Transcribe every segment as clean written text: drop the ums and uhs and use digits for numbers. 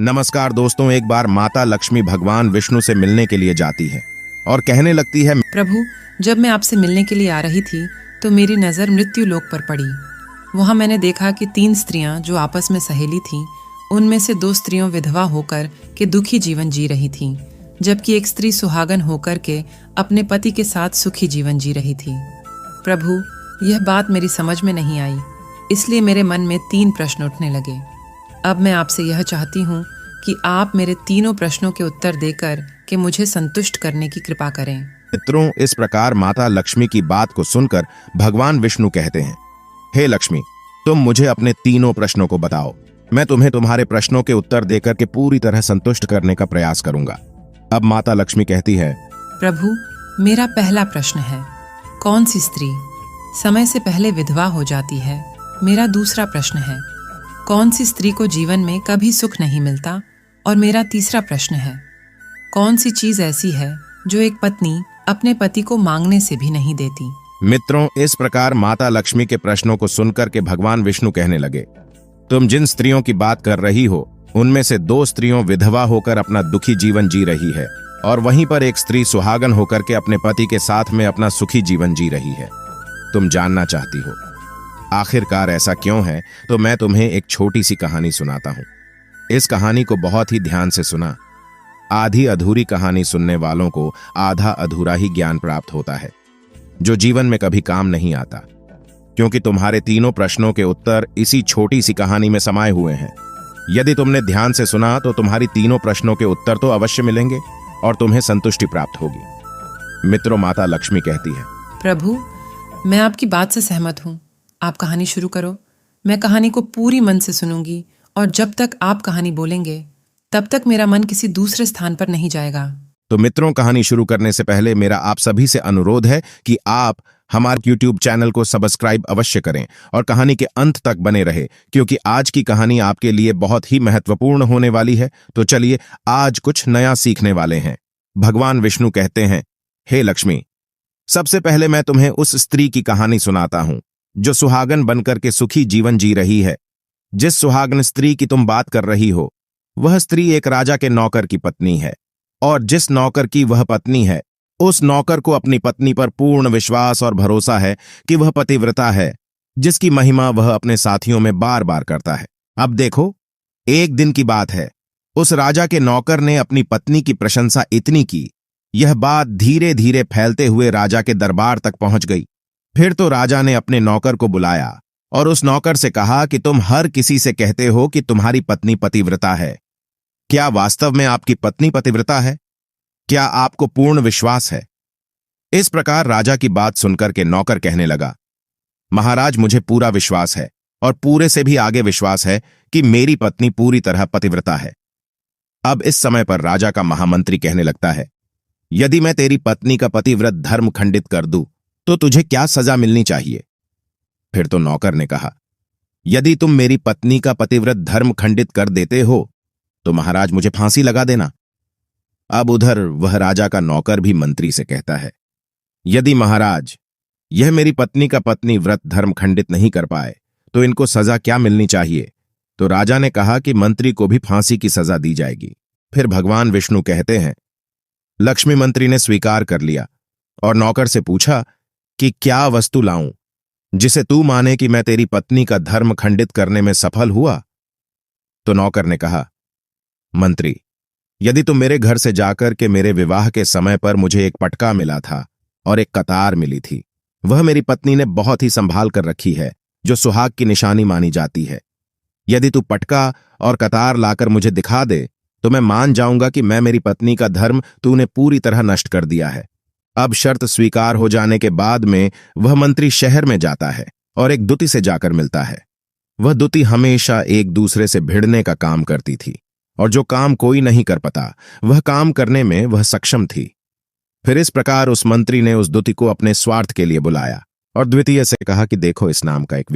नमस्कार दोस्तों, एक बार माता लक्ष्मी भगवान विष्णु से मिलने के लिए जाती है और कहने लगती है, प्रभु, जब मैं आपसे मिलने के लिए आ रही थी तो मेरी नज़र मृत्यु लोक पर पड़ी। वहां मैंने देखा कि 3 स्त्रियां जो आपस में सहेली थीं, उनमें से 2 स्त्रियों विधवा होकर के दुखी जीवन जी रही थीं, जबकि एक स्त्री सुहागन होकर के अपने पति के साथ सुखी जीवन जी रही थी। प्रभु, यह बात मेरी समझ में नहीं आई, इसलिए मेरे मन में 3 प्रश्न उठने लगे। अब मैं आपसे यह चाहती हूँ कि आप मेरे तीनों प्रश्नों के उत्तर देकर के मुझे संतुष्ट करने की कृपा करें। मित्रों, इस प्रकार माता लक्ष्मी की बात को सुनकर भगवान विष्णु कहते हैं, हे लक्ष्मी, तुम मुझे अपने तीनों प्रश्नों को बताओ। मैं तुम्हें तुम्हारे प्रश्नों के उत्तर देकर के पूरी तरह संतुष्ट करने का प्रयास करूंगा। अब माता लक्ष्मी कहती है, प्रभु, मेरा पहला प्रश्न है, कौन सी स्त्री समय से पहले विधवा हो जाती है? मेरा दूसरा प्रश्न है, कौन सी स्त्री को जीवन में कभी सुख नहीं मिलता? और मेरा तीसरा प्रश्न है, कौन सी चीज ऐसी है जो एक पत्नी अपने पति को मांगने से भी नहीं देती? मित्रों, इस प्रकार माता लक्ष्मी के प्रश्नों को सुनकर के भगवान विष्णु कहने लगे, तुम जिन स्त्रियों की बात कर रही हो उनमें से 2 स्त्रियों विधवा होकर अपना दुखी जीवन जी रही है और वहीं पर एक स्त्री सुहागन होकर के अपने पति के साथ में अपना सुखी जीवन जी रही है। तुम जानना चाहती हो आखिरकार ऐसा क्यों है, तो मैं तुम्हें एक छोटी सी कहानी सुनाता हूं। इस कहानी को बहुत ही ध्यान से सुना। आधी अधूरी कहानी सुनने वालों को आधा अधूरा ही ज्ञान प्राप्त होता है, जो जीवन में कभी काम नहीं आता, क्योंकि तुम्हारे तीनों प्रश्नों के उत्तर इसी छोटी सी कहानी में समाये हुए हैं। यदि तुमने ध्यान से सुना तो तुम्हारी तीनों प्रश्नों के उत्तर तो अवश्य मिलेंगे और तुम्हें संतुष्टि प्राप्त होगी। मित्रों, माता लक्ष्मी कहती है, प्रभु, मैं आपकी बात से सहमत हूँ। आप कहानी शुरू करो। मैं कहानी को पूरी मन से सुनूंगी और जब तक आप कहानी बोलेंगे तब तक मेरा मन किसी दूसरे स्थान पर नहीं जाएगा। तो मित्रों, कहानी शुरू करने से पहले मेरा आप सभी से अनुरोध है कि आप हमारे YouTube चैनल को सब्सक्राइब अवश्य करें और कहानी के अंत तक बने रहे, क्योंकि आज की कहानी आपके लिए बहुत ही महत्वपूर्ण होने वाली है। तो चलिए, आज कुछ नया सीखने वाले हैं। भगवान विष्णु कहते हैं, हे लक्ष्मी, सबसे पहले मैं तुम्हें उस स्त्री की कहानी सुनाता हूं जो सुहागन बनकर के सुखी जीवन जी रही है। जिस सुहागन स्त्री की तुम बात कर रही हो, वह स्त्री एक राजा के नौकर की पत्नी है, और जिस नौकर की वह पत्नी है, उस नौकर को अपनी पत्नी पर पूर्ण विश्वास और भरोसा है कि वह पतिव्रता है, जिसकी महिमा वह अपने साथियों में बार बार करता है। अब देखो, एक दिन की बात है, उस राजा के नौकर ने अपनी पत्नी की प्रशंसा इतनी की, यह बात धीरे धीरे फैलते हुए राजा के दरबार तक पहुंच गई। फिर तो राजा ने अपने नौकर को बुलाया और उस नौकर से कहा कि तुम हर किसी से कहते हो कि तुम्हारी पत्नी पतिव्रता है। क्या वास्तव में आपकी पत्नी पतिव्रता है? क्या आपको पूर्ण विश्वास है? इस प्रकार राजा की बात सुनकर के नौकर कहने लगा, महाराज, मुझे पूरा विश्वास है और पूरे से भी आगे विश्वास है कि मेरी पत्नी पूरी तरह पतिव्रता है। अब इस समय पर राजा का महामंत्री कहने लगता है, यदि मैं तेरी पत्नी का पतिव्रत धर्म खंडित कर दूं तो तुझे क्या सजा मिलनी चाहिए? फिर तो नौकर ने कहा, यदि तुम मेरी पत्नी का पतिव्रत धर्म खंडित कर देते हो तो महाराज मुझे फांसी लगा देना। अब उधर वह राजा का नौकर भी मंत्री से कहता है, यदि महाराज यह मेरी पत्नी का पत्नी व्रत धर्म खंडित नहीं कर पाए तो इनको सजा क्या मिलनी चाहिए? तो राजा ने कहा कि मंत्री को भी फांसी की सजा दी जाएगी। फिर भगवान विष्णु कहते हैं, लक्ष्मी मंत्री ने स्वीकार कर लिया और नौकर से पूछा कि क्या वस्तु लाऊं जिसे तू माने कि मैं तेरी पत्नी का धर्म खंडित करने में सफल हुआ? तो नौकर ने कहा, मंत्री, यदि तुम मेरे घर से जाकर के मेरे विवाह के समय पर मुझे एक पटका मिला था और एक कतार मिली थी, वह मेरी पत्नी ने बहुत ही संभाल कर रखी है, जो सुहाग की निशानी मानी जाती है। यदि तू पटका और कतार लाकर मुझे दिखा दे तो मैं मान जाऊंगा कि मैं मेरी पत्नी का धर्म तूने पूरी तरह नष्ट कर दिया है। अब शर्त स्वीकार हो जाने के बाद में वह मंत्री शहर में जाता है और एक दुति से जाकर मिलता है। वह दुति हमेशा एक दूसरे से भिड़ने का काम करती थी और जो काम कोई नहीं कर पाता वह काम करने में वह सक्षम थी। फिर इस प्रकार उस मंत्री ने उस दुति को अपने स्वार्थ के लिए बुलाया और द्वितीय से कहा कि देखो, इस नाम का एक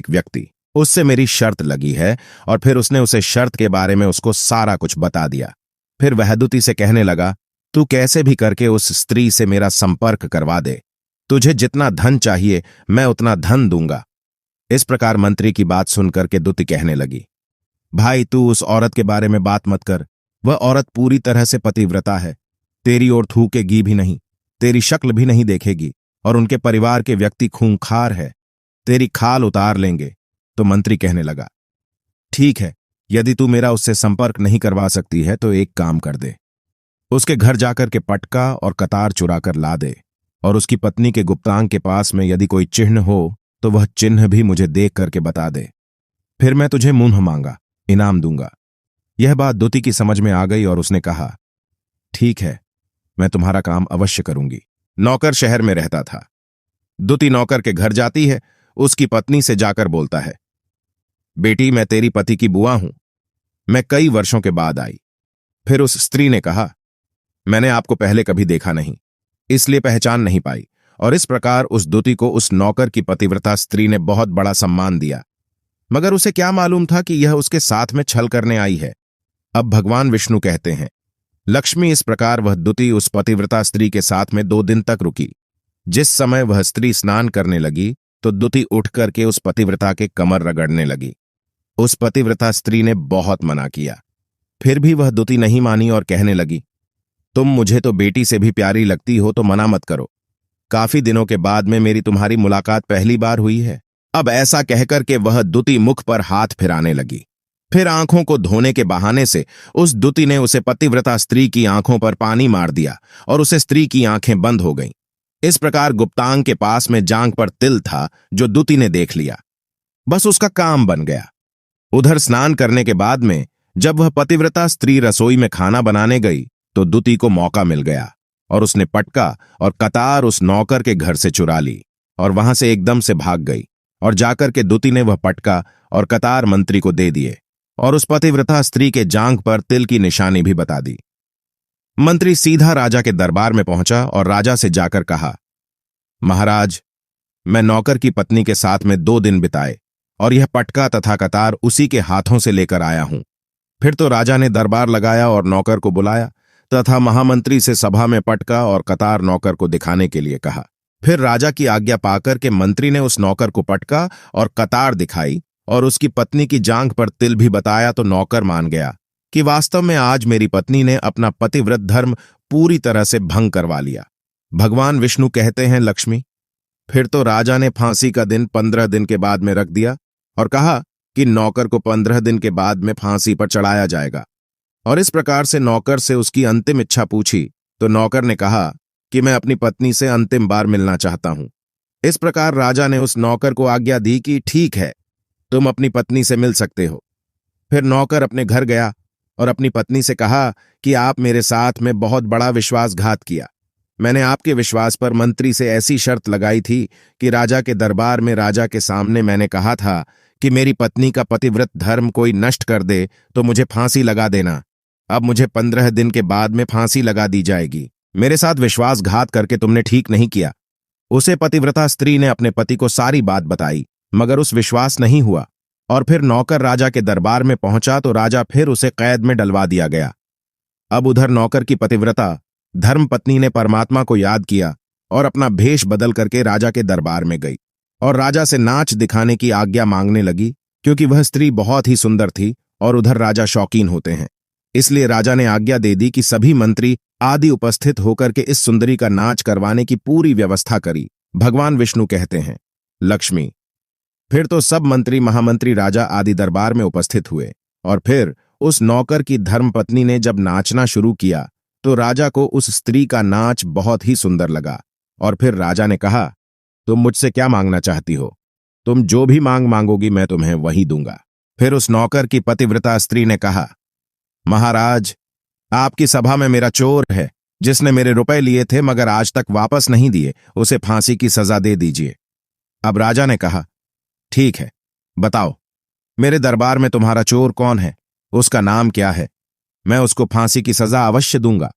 व्यक्ति उससे मेरी शर्त लगी है। और फिर उसने उसे शर्त के बारे में उसको सारा कुछ बता दिया। फिर वह दुति से कहने लगा, तू कैसे भी करके उस स्त्री से मेरा संपर्क करवा दे, तुझे जितना धन चाहिए मैं उतना धन दूंगा। इस प्रकार मंत्री की बात सुनकर के दुति कहने लगी, भाई तू उस औरत के बारे में बात मत कर। वह औरत पूरी तरह से पतिव्रता है। तेरी ओर थूकेगी भी नहीं, तेरी शक्ल भी नहीं देखेगी, और उनके परिवार के व्यक्ति खूंखार है, तेरी खाल उतार लेंगे। तो मंत्री कहने लगा, ठीक है, यदि तू मेरा उससे संपर्क नहीं करवा सकती है तो एक काम कर दे, उसके घर जाकर के पटका और कतार चुरा कर ला दे, और उसकी पत्नी के गुप्तांग के पास में यदि कोई चिन्ह हो तो वह चिन्ह भी मुझे देख करके बता दे। फिर मैं तुझे मुंह मांगा इनाम दूंगा। यह बात दुती की समझ में आ गई और उसने कहा, ठीक है, मैं तुम्हारा काम अवश्य करूंगी। नौकर शहर में रहता था। दुती नौकर के घर जाती है, उसकी पत्नी से जाकर बोलता है, बेटी मैं तेरी पति की बुआ हूं, मैं कई वर्षों के बाद आई। फिर उस स्त्री ने कहा, मैंने आपको पहले कभी देखा नहीं, इसलिए पहचान नहीं पाई। और इस प्रकार उस दुती को उस नौकर की पतिव्रता स्त्री ने बहुत बड़ा सम्मान दिया, मगर उसे क्या मालूम था कि यह उसके साथ में छल करने आई है। अब भगवान विष्णु कहते हैं, लक्ष्मी इस प्रकार वह दुती उस पतिव्रता स्त्री के साथ में 2 दिन तक रुकी। जिस समय वह स्त्री स्नान करने लगी तो दुती उठ करके उस पतिव्रता के कमर रगड़ने लगी। उस पतिव्रता स्त्री ने बहुत मना किया, फिर भी वह दुती नहीं मानी और कहने लगी, तुम मुझे तो बेटी से भी प्यारी लगती हो तो मना मत करो। काफी दिनों के बाद में मेरी तुम्हारी मुलाकात पहली बार हुई है। अब ऐसा कहकर के वह दुती मुख पर हाथ फिराने लगी। फिर आंखों को धोने के बहाने से उस दुती ने उसे पतिव्रता स्त्री की आंखों पर पानी मार दिया और उसे स्त्री की आंखें बंद हो गईं। इस प्रकार गुप्तांग के पास में जांघ पर तिल था जो दुती ने देख लिया। बस उसका काम बन गया। उधर स्नान करने के बाद में जब वह पतिव्रता स्त्री रसोई में खाना बनाने गई तो दुती को मौका मिल गया और उसने पटका और कतार उस नौकर के घर से चुरा ली और वहां से एकदम से भाग गई। और जाकर के दुती ने वह पटका और कतार मंत्री को दे दिए और उस पतिव्रता स्त्री के जांघ पर तिल की निशानी भी बता दी। मंत्री सीधा राजा के दरबार में पहुंचा और राजा से जाकर कहा, महाराज, मैं नौकर की पत्नी के साथ में 2 दिन बिताए और यह पटका तथा कतार उसी के हाथों से लेकर आया हूं। फिर तो राजा ने दरबार लगाया और नौकर को बुलाया तथा महामंत्री से सभा में पटका और कतार नौकर को दिखाने के लिए कहा। फिर राजा की आज्ञा पाकर के मंत्री ने उस नौकर को पटका और कतार दिखाई और उसकी पत्नी की जांघ पर तिल भी बताया तो नौकर मान गया कि वास्तव में आज मेरी पत्नी ने अपना पतिव्रत धर्म पूरी तरह से भंग करवा लिया। भगवान विष्णु कहते हैं, लक्ष्मी, फिर तो राजा ने फांसी का दिन 15 दिन के बाद में रख दिया और कहा कि नौकर को 15 दिन के बाद में फांसी पर चढ़ाया जाएगा। और इस प्रकार से नौकर से उसकी अंतिम इच्छा पूछी तो नौकर ने कहा कि मैं अपनी पत्नी से अंतिम बार मिलना चाहता हूं। इस प्रकार राजा ने उस नौकर को आज्ञा दी कि ठीक है, तुम अपनी पत्नी से मिल सकते हो। फिर नौकर अपने घर गया और अपनी पत्नी से कहा कि आप मेरे साथ में बहुत बड़ा विश्वासघात किया। मैंने आपके विश्वास पर मंत्री से ऐसी शर्त लगाई थी कि राजा के दरबार में राजा के सामने मैंने कहा था कि मेरी पत्नी का पतिव्रत धर्म कोई नष्ट कर दे तो मुझे फांसी लगा देना। अब मुझे 15 दिन के बाद में फांसी लगा दी जाएगी। मेरे साथ विश्वासघात करके तुमने ठीक नहीं किया। उसे पतिव्रता स्त्री ने अपने पति को सारी बात बताई, मगर उस विश्वास नहीं हुआ और फिर नौकर राजा के दरबार में पहुंचा तो राजा फिर उसे कैद में डलवा दिया गया। अब उधर नौकर की पतिव्रता धर्मपत्नी ने परमात्मा को याद किया और अपना भेष बदल करके राजा के दरबार में गई और राजा से नाच दिखाने की आज्ञा मांगने लगी, क्योंकि वह स्त्री बहुत ही सुंदर थी और उधर राजा शौकीन होते हैं। इसलिए राजा ने आज्ञा दे दी कि सभी मंत्री आदि उपस्थित होकर के इस सुंदरी का नाच करवाने की पूरी व्यवस्था करी। भगवान विष्णु कहते हैं, लक्ष्मी, फिर तो सब मंत्री महामंत्री राजा आदि दरबार में उपस्थित हुए और फिर उस नौकर की धर्मपत्नी ने जब नाचना शुरू किया तो राजा को उस स्त्री का नाच बहुत ही सुंदर लगा। और फिर राजा ने कहा, तुम मुझसे क्या मांगना चाहती हो? तुम जो भी मांग मांगोगी मैं तुम्हें वही दूंगा। फिर उस नौकर की पतिव्रता स्त्री ने कहा, महाराज, आपकी सभा में मेरा चोर है जिसने मेरे रुपए लिए थे मगर आज तक वापस नहीं दिए, उसे फांसी की सजा दे दीजिए। अब राजा ने कहा, ठीक है, बताओ मेरे दरबार में तुम्हारा चोर कौन है, उसका नाम क्या है? मैं उसको फांसी की सजा अवश्य दूंगा।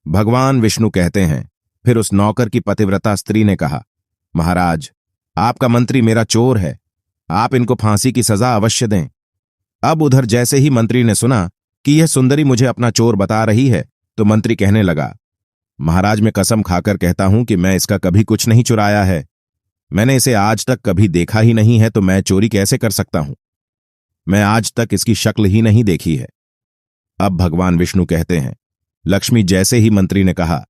भगवान विष्णु कहते हैं, फिर उस नौकर की पतिव्रता स्त्री ने कहा, महाराज, आपका मंत्री मेरा चोर है, आप इनको फांसी की सजा अवश्य दें। अब उधर जैसे ही मंत्री ने सुना कि यह सुंदरी मुझे अपना चोर बता रही है तो मंत्री कहने लगा, महाराज, मैं कसम खाकर कहता हूं कि मैं इसका कभी कुछ नहीं चुराया है। मैंने इसे आज तक कभी देखा ही नहीं है, तो मैं चोरी कैसे कर सकता हूं? मैं आज तक इसकी शक्ल ही नहीं देखी है। अब भगवान विष्णु कहते हैं, लक्ष्मी जैसे ही मंत्री ने कहा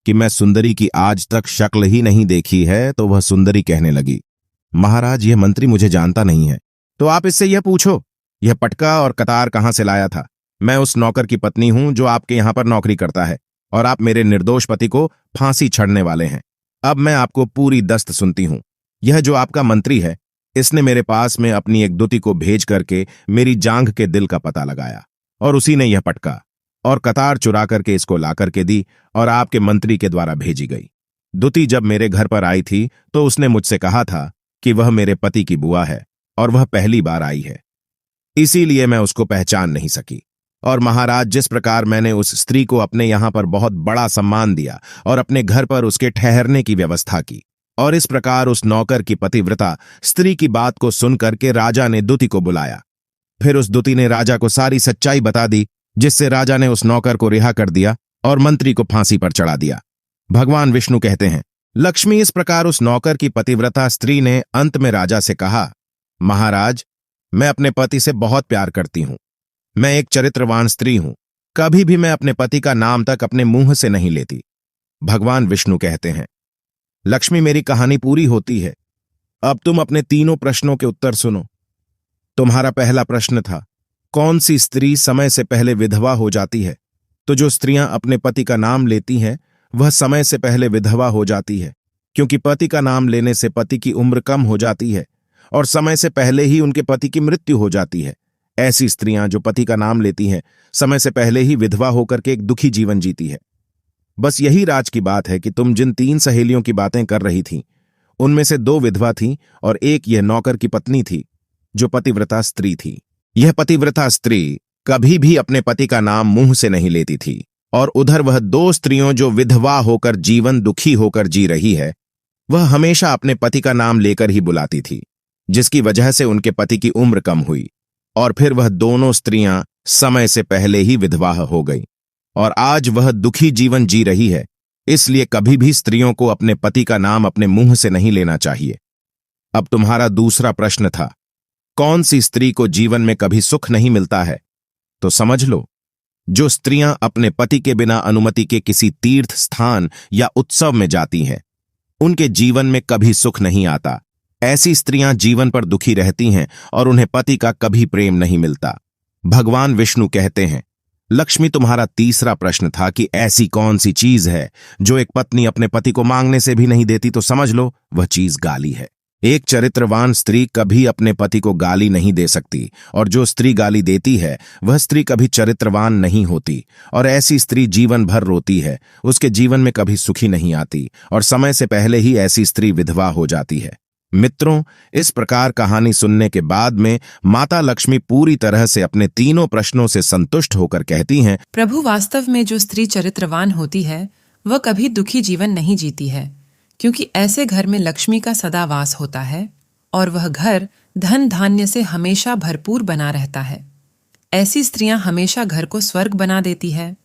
कि मैं सुंदरी की आज तक शक्ल ही नहीं देखी है, तो वह सुंदरी कहने लगी, महाराज यह मंत्री मुझे जानता नहीं है, तो आप इससे यह पूछो यह पटका और कतार कहां से लाया था। मैं उस नौकर की पत्नी हूं जो आपके यहां पर नौकरी करता है और आप मेरे निर्दोष पति को फांसी चढ़ने वाले हैं। अब मैं आपको पूरी दस्त सुनती हूं। यह जो आपका मंत्री है, इसने मेरे पास में अपनी एक दूती को भेज करके मेरी जांघ के दिल का पता लगाया और उसी ने यह पटका और कतार चुरा करके इसको ला करके दी और आपके मंत्री के द्वारा भेजी गई। दूती जब मेरे घर पर आई थी तो उसने मुझसे कहा था कि वह मेरे पति की बुआ है और वह पहली बार आई है, इसीलिए मैं उसको पहचान नहीं सकी। और महाराज, जिस प्रकार मैंने उस स्त्री को अपने यहां पर बहुत बड़ा सम्मान दिया और अपने घर पर उसके ठहरने की व्यवस्था की, और इस प्रकार उस नौकर की पतिव्रता स्त्री की बात को सुनकर के राजा ने दूती को बुलाया। फिर उस दूती ने राजा को सारी सच्चाई बता दी, जिससे राजा ने उस नौकर को रिहा कर दिया और मंत्री को फांसी पर चढ़ा दिया। भगवान विष्णु कहते हैं, लक्ष्मी इस प्रकार उस नौकर की पतिव्रता स्त्री ने अंत में राजा से कहा, महाराज मैं अपने पति से बहुत प्यार करती हूं। मैं एक चरित्रवान स्त्री हूं। कभी भी मैं अपने पति का नाम तक अपने मुंह से नहीं लेती। भगवान विष्णु कहते हैं, लक्ष्मी मेरी कहानी पूरी होती है। अब तुम अपने तीनों प्रश्नों के उत्तर सुनो। तुम्हारा पहला प्रश्न था, कौन सी स्त्री समय से पहले विधवा हो जाती है? तो जो स्त्रियां अपने पति का नाम लेती हैं वह समय से पहले विधवा हो जाती है, क्योंकि पति का नाम लेने से पति की उम्र कम हो जाती है और समय से पहले ही उनके पति की मृत्यु हो जाती है। ऐसी स्त्रियां जो पति का नाम लेती हैं समय से पहले ही विधवा होकर के एक दुखी जीवन जीती है। बस यही राज की बात है कि तुम जिन 3 सहेलियों की बातें कर रही थीं, उनमें से 2 विधवा थीं और एक यह नौकर की पत्नी थी जो पतिव्रता स्त्री थी। यह पतिव्रता स्त्री कभी भी अपने पति का नाम मुंह से नहीं लेती थी, और उधर वह 2 स्त्रियों जो विधवा होकर जीवन दुखी होकर जी रही है, वह हमेशा अपने पति का नाम लेकर ही बुलाती थी, जिसकी वजह से उनके पति की उम्र कम हुई और फिर वह दोनों स्त्रियां समय से पहले ही विधवा हो गई और आज वह दुखी जीवन जी रही है। इसलिए कभी भी स्त्रियों को अपने पति का नाम अपने मुंह से नहीं लेना चाहिए। अब तुम्हारा दूसरा प्रश्न था, कौन सी स्त्री को जीवन में कभी सुख नहीं मिलता है? तो समझ लो, जो स्त्रियां अपने पति के बिना अनुमति के किसी तीर्थ स्थान या उत्सव में जाती हैं, उनके जीवन में कभी सुख नहीं आता। ऐसी स्त्रियां जीवन पर दुखी रहती हैं और उन्हें पति का कभी प्रेम नहीं मिलता। भगवान विष्णु कहते हैं, लक्ष्मी तुम्हारा तीसरा प्रश्न था कि ऐसी कौन सी चीज है जो एक पत्नी अपने पति को मांगने से भी नहीं देती, तो समझ लो वह चीज गाली है। एक चरित्रवान स्त्री कभी अपने पति को गाली नहीं दे सकती, और जो स्त्री गाली देती है वह स्त्री कभी चरित्रवान नहीं होती, और ऐसी स्त्री जीवन भर रोती है, उसके जीवन में कभी सुखी नहीं आती और समय से पहले ही ऐसी स्त्री विधवा हो जाती है। मित्रों, इस प्रकार कहानी सुनने के बाद में माता लक्ष्मी पूरी तरह से अपने तीनों प्रश्नों से संतुष्ट होकर कहती हैं, प्रभु, वास्तव में जो स्त्री चरित्रवान होती है वह कभी दुखी जीवन नहीं जीती है, क्योंकि ऐसे घर में लक्ष्मी का सदा वास होता है और वह घर धन धान्य से हमेशा भरपूर बना रहता है। ऐसी स्त्रियां हमेशा घर को स्वर्ग बना देती है।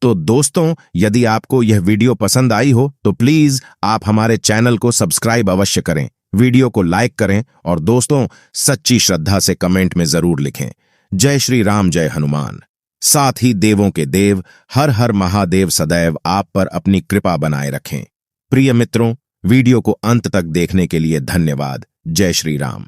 तो दोस्तों, यदि आपको यह वीडियो पसंद आई हो तो प्लीज आप हमारे चैनल को सब्सक्राइब अवश्य करें, वीडियो को लाइक करें और दोस्तों सच्ची श्रद्धा से कमेंट में जरूर लिखें, जय श्री राम, जय हनुमान। साथ ही देवों के देव हर हर महादेव सदैव आप पर अपनी कृपा बनाए रखें। प्रिय मित्रों, वीडियो को अंत तक देखने के लिए धन्यवाद। जय श्री राम।